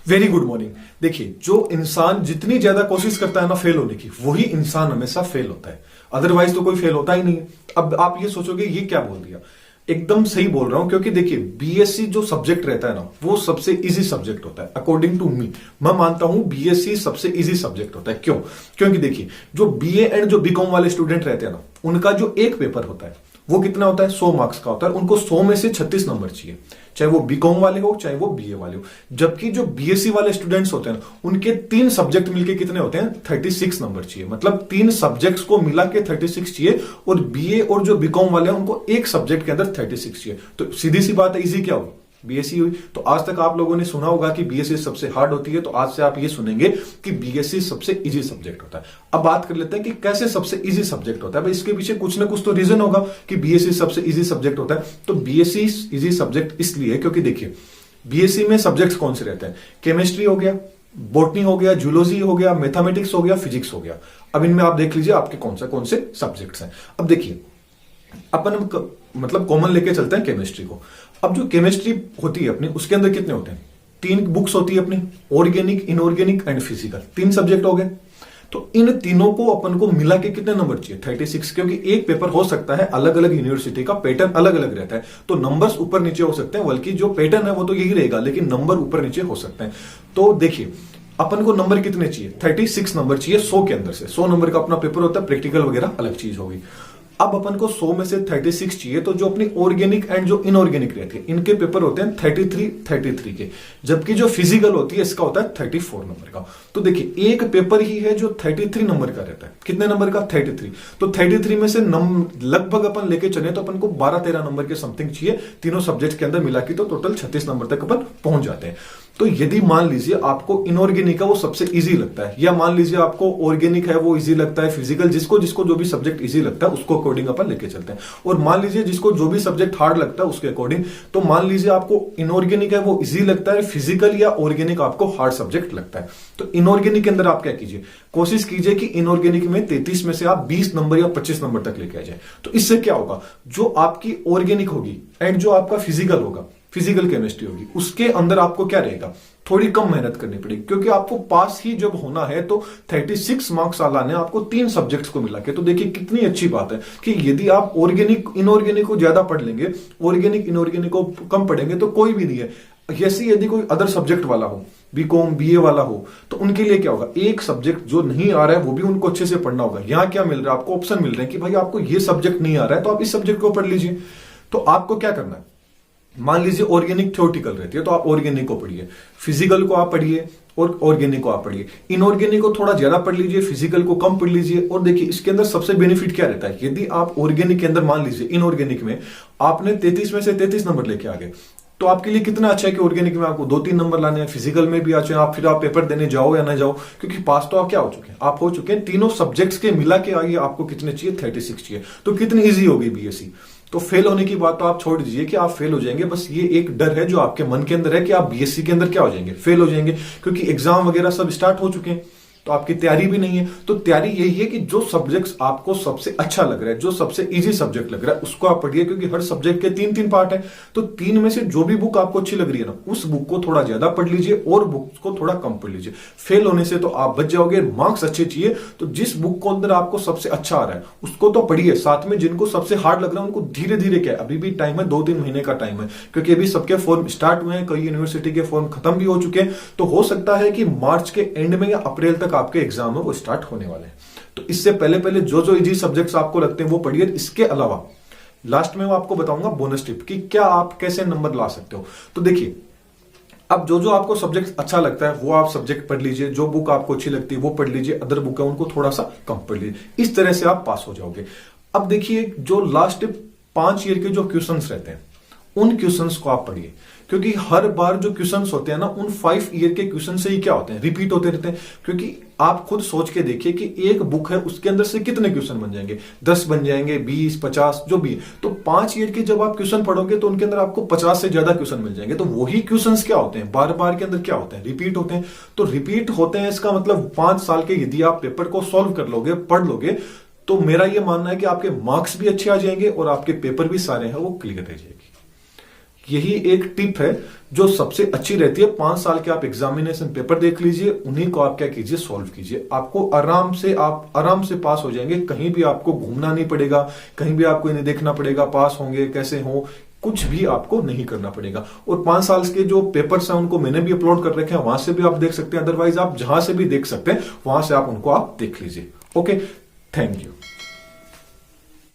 Very good morning. देखिए, जो इंसान जितनी ज्यादा कोशिश करता है ना फेल होने की, वही इंसान हमेशा फेल होता है। अदरवाइज तो कोई फेल होता ही नहीं। अब आप ये सोचोगे ये क्या बोल दिया। एकदम सही बोल रहा हूं, क्योंकि देखिए बीएससी जो सब्जेक्ट रहता है ना, वो सबसे इजी सब्जेक्ट होता है अकॉर्डिंग टू मी। मैं मानता हूं बीएससी सबसे इजी सब्जेक्ट होता है। क्यों? क्योंकि देखिए, जो बीए एंड जो बीकॉम वाले स्टूडेंट रहते हैं ना, उनका जो एक पेपर होता है वो कितना होता है? 100 मार्क्स का होता है। उनको 100 में से 36 नंबर चाहिए, चाहे वो बीकॉम वाले हो चाहे वो बीए वाले हो। जबकि जो बीएससी वाले स्टूडेंट्स होते हैं ना, उनके 3 सब्जेक्ट मिलके कितने होते हैं? 36 नंबर चाहिए। मतलब 3 सब्जेक्ट्स को मिला के 36 चाहिए, और बीए और जो बीकॉम वाले हैं उनको एक सब्जेक्ट के अंदर 36 चाहिए। तो सीधी सी बात है, इजी क्या होगी? बीएससी हुई। तो आज तक आप लोगों ने सुना होगा कि बीएससी सबसे हार्ड होती है, तो आज से आप ये सुनेंगे कि बीएससी सबसे इजी सब्जेक्ट होता है। अब बात कर लेते हैं कि कैसे सबसे इजी सब्जेक्ट होता है। भाई इसके पीछे कुछ ना कुछ तो रीजन होगा कि बीएससी सबसे इजी सब्जेक्ट होता है। तो बीएससी इजी सब्जेक्ट इसलिए क्योंकि देखिए, बीएससी में सब्जेक्ट्स कौन से रहते हैं? केमिस्ट्री हो गया, बॉटनी हो गया, जूलॉजी हो गया, मैथमेटिक्स हो गया, फिजिक्स हो गया। अब इनमें आप देख लीजिए आपके कौन से सब्जेक्ट्स हैं। अब देखिए, अपन मतलब कॉमन लेके चलते हैं केमिस्ट्री को। अब जो केमिस्ट्री होती है अपनी, उसके अंदर कितने होते हैं? 3 बुक्स होती है अपनी, organic, inorganic and physical. 3 subject हो गए। तो इन तीनों को अपन को मिला के कितने नंबर चाहिए? 36। क्योंकि एक पेपर हो सकता है, अलग अलग यूनिवर्सिटी का पैटर्न अलग अलग रहता है, तो नंबर्स ऊपर नीचे हो सकते हैं, बल्कि जो पैटर्न है वो तो यही रहेगा, लेकिन नंबर ऊपर नीचे हो सकते हैं। तो देखिए, अपन को नंबर कितने चाहिए? 36 नंबर चाहिए 100 के अंदर से। 100 नंबर का अपना पेपर होता है, प्रैक्टिकल वगैरह अलग चीज होगी। अब अपन को 100 में से 36 चाहिए, तो जो अपनी ऑर्गेनिक एंड जो इनऑर्गेनिक रहती है, इनके पेपर होते हैं 33 के। जबकि जो फिजिकल होती है, इसका होता है 34 नंबर का। तो देखिए, एक पेपर ही है जो 33 नंबर का रहता है। कितने नंबर का? 33। तो 33 में से लगभग अपन लेके चले तो अपन को 12-13 नंबर के समथिंग चाहिए तीनों सब्जेक्ट के अंदर मिला के, तो टोटल 36 नंबर तक अपन पहुंच जाते हैं। तो यदि मान लीजिए आपको इनऑर्गेनिक है वो सबसे इजी लगता है, या मान लीजिए आपको ऑर्गेनिक है वो इजी लगता है, फिजिकल, जिसको जिसको जो भी सब्जेक्ट इजी लगता है उसको अकॉर्डिंग अपन लेके चलते हैं। और मान लीजिए जिसको जो भी सब्जेक्ट हार्ड लगता है उसके अकॉर्डिंग, तो मान लीजिए आपको इनऑर्गेनिक है वो इजी लगता है, फिजिकल या ऑर्गेनिक आपको हार्ड सब्जेक्ट लगता है। तो इनऑर्गेनिक के अंदर आप क्या कीजिए? कोशिश कीजिए कि इनऑर्गेनिक में 33 में से आप 20 नंबर या 25 नंबर तक लेके आ जाए। तो इससे क्या होगा? जो आपकी ऑर्गेनिक होगी एंड जो आपका फिजिकल होगा, फिजिकल केमिस्ट्री होगी, उसके अंदर आपको क्या रहेगा? थोड़ी कम मेहनत करनी पड़ेगी, क्योंकि आपको पास ही जब होना है तो 36 मार्क्स लाने आपको 3 सब्जेक्ट्स को मिला के। तो देखिए कितनी अच्छी बात है कि यदि आप ऑर्गेनिक इनऑर्गेनिक को ज्यादा पढ़ लेंगे, ऑर्गेनिक इनऑर्गेनिक को कम पढ़ेंगे, तो कोई भी नहीं है। ऐसी यदि कोई अदर सब्जेक्ट वाला हो, बीकॉम बीए वाला हो, तो उनके लिए क्या होगा? एक सब्जेक्ट जो नहीं आ रहा है वो भी उनको अच्छे से पढ़ना होगा। यहां क्या मिल रहा है? आपको ऑप्शन मिल रहे हैं कि भाई आपको ये सब्जेक्ट नहीं आ रहा है तो आप इस सब्जेक्ट को पढ़ लीजिए। तो आपको क्या करना है? मान लीजिए ऑर्गेनिक थ्योरेटिकल रहती है, तो आप ऑर्गेनिक को पढ़िए, फिजिकल को आप पढ़िए और ऑर्गेनिक को आप पढ़िए। इनऑर्गेनिक को थोड़ा ज्यादा पढ़ लीजिए, फिजिकल को कम पढ़ लीजिए। और देखिए इसके अंदर सबसे बेनिफिट क्या रहता है? यदि आप ऑर्गेनिक के अंदर मान लीजिए इनऑर्गेनिक में आपने 33 में से 33 नंबर लेके आ गए, तो आपके लिए कितना अच्छा है कि ऑर्गेनिक में आपको 2-3 नंबर लाने हैं, फिजिकल में भी अच्छे आप, फिर आप पेपर देने जाओ या ना जाओ, क्योंकि पास तो आप क्या हो चुके हैं? आप हो चुके हैं। तीनों सब्जेक्ट्स के मिला के आइए, आपको कितने चाहिए? 36 चाहिए। तो कितनी ईजी होगी बीएससी। तो फेल होने की बात तो आप छोड़ दीजिए कि आप फेल हो जाएंगे, बस ये एक डर है जो आपके मन के अंदर है कि आप बीएससी के अंदर क्या हो जाएंगे? फेल हो जाएंगे, क्योंकि एग्जाम वगैरह सब स्टार्ट हो चुके हैं, तो आपकी तैयारी भी नहीं है। तो तैयारी यही है कि जो सब्जेक्ट्स आपको सबसे अच्छा लग रहा है, जो सबसे इजी सब्जेक्ट लग रहा है, उसको आप पढ़िए, क्योंकि हर सब्जेक्ट के 3-3 पार्ट है। तो 3 में से जो भी बुक आपको अच्छी लग रही है ना, उस बुक को थोड़ा ज्यादा पढ़ लीजिए और बुक को थोड़ा कम पढ़ लीजिए। फेल होने से तो आप बच जाओगे। मार्क्स अच्छे चाहिए तो जिस बुक को अंदर आपको सबसे अच्छा आ रहा है उसको तो पढ़िए, साथ में जिनको सबसे हार्ड लग रहा है उनको धीरे धीरे, क्या अभी भी टाइम है, 2-3 महीने का टाइम है, क्योंकि अभी सबके फॉर्म स्टार्ट हुए हैं, कई यूनिवर्सिटी के फॉर्म खत्म भी हो चुके हैं। तो हो सकता है कि मार्च के एंड में या अप्रैल तक आपके एग्जाम है वो स्टार्ट होने वाले हैं। तो इससे पहले पहले जो जो इजी सब्जेक्ट्स आपको लगते हैं वो पढ़िए। इसके अलावा लास्ट में मैं आपको बताऊंगा बोनस टिप कि क्या आप कैसे नंबर ला सकते हो। तो देखिए, अब जो जो आपको सब्जेक्ट अच्छा लगता है वो आप सब्जेक्ट पढ़ लीजिए, जो बुक आपको अच्छी लगती है वो पढ़ लीजिए, अदर बुक है उनको थोड़ा सा कम पढ़ लीजिए। इस तरह से आप पास हो जाओगे। अब देखिए, जो लास्ट 5 ईयर के जो क्वेश्चंस रहते हैं उन क्वेश्चंस को आप पढ़िए, क्योंकि हर बार जो क्वेश्चंस होते हैं ना, उन 5 ईयर के क्वेश्चन से ही क्या होते हैं? रिपीट होते रहते हैं। क्योंकि आप खुद सोच के देखिए कि एक बुक है उसके अंदर से कितने क्वेश्चन बन जाएंगे? 10 बन जाएंगे, 20, 50, जो भी है। तो 5 ईयर के जब आप क्वेश्चन पढ़ोगे तो उनके अंदर आपको 50 से ज्यादा क्वेश्चन मिल जाएंगे। तो वही क्वेश्चन क्या होते हैं? बार बार के अंदर क्या होते हैं? रिपीट होते हैं। तो रिपीट होते हैं, इसका मतलब 5 साल के यदि आप पेपर को सॉल्व कर लोगे, पढ़ लोगे, तो मेरा यह मानना है कि आपके मार्क्स भी अच्छे आ जाएंगे और आपके पेपर भी सारे हैं वो क्लियर रह जाएगी। यही एक टिप है जो सबसे अच्छी रहती है। 5 साल के आप एग्जामिनेशन पेपर देख लीजिए, उन्हीं को आप क्या कीजिए, सॉल्व कीजिए। आप आराम से पास हो जाएंगे। कहीं भी आपको घूमना नहीं पड़ेगा, कहीं भी आपको इन्हें देखना पड़ेगा पास होंगे कैसे हो, कुछ भी आपको नहीं करना पड़ेगा। और 5 साल के जो पेपर्स हैं उनको मैंने भी अपलोड कर रखे हैं, वहां से भी आप देख सकते हैं। अदरवाइज आप जहां से भी देख सकते हैं वहां से आप उनको आप देख लीजिए। Okay, thank you.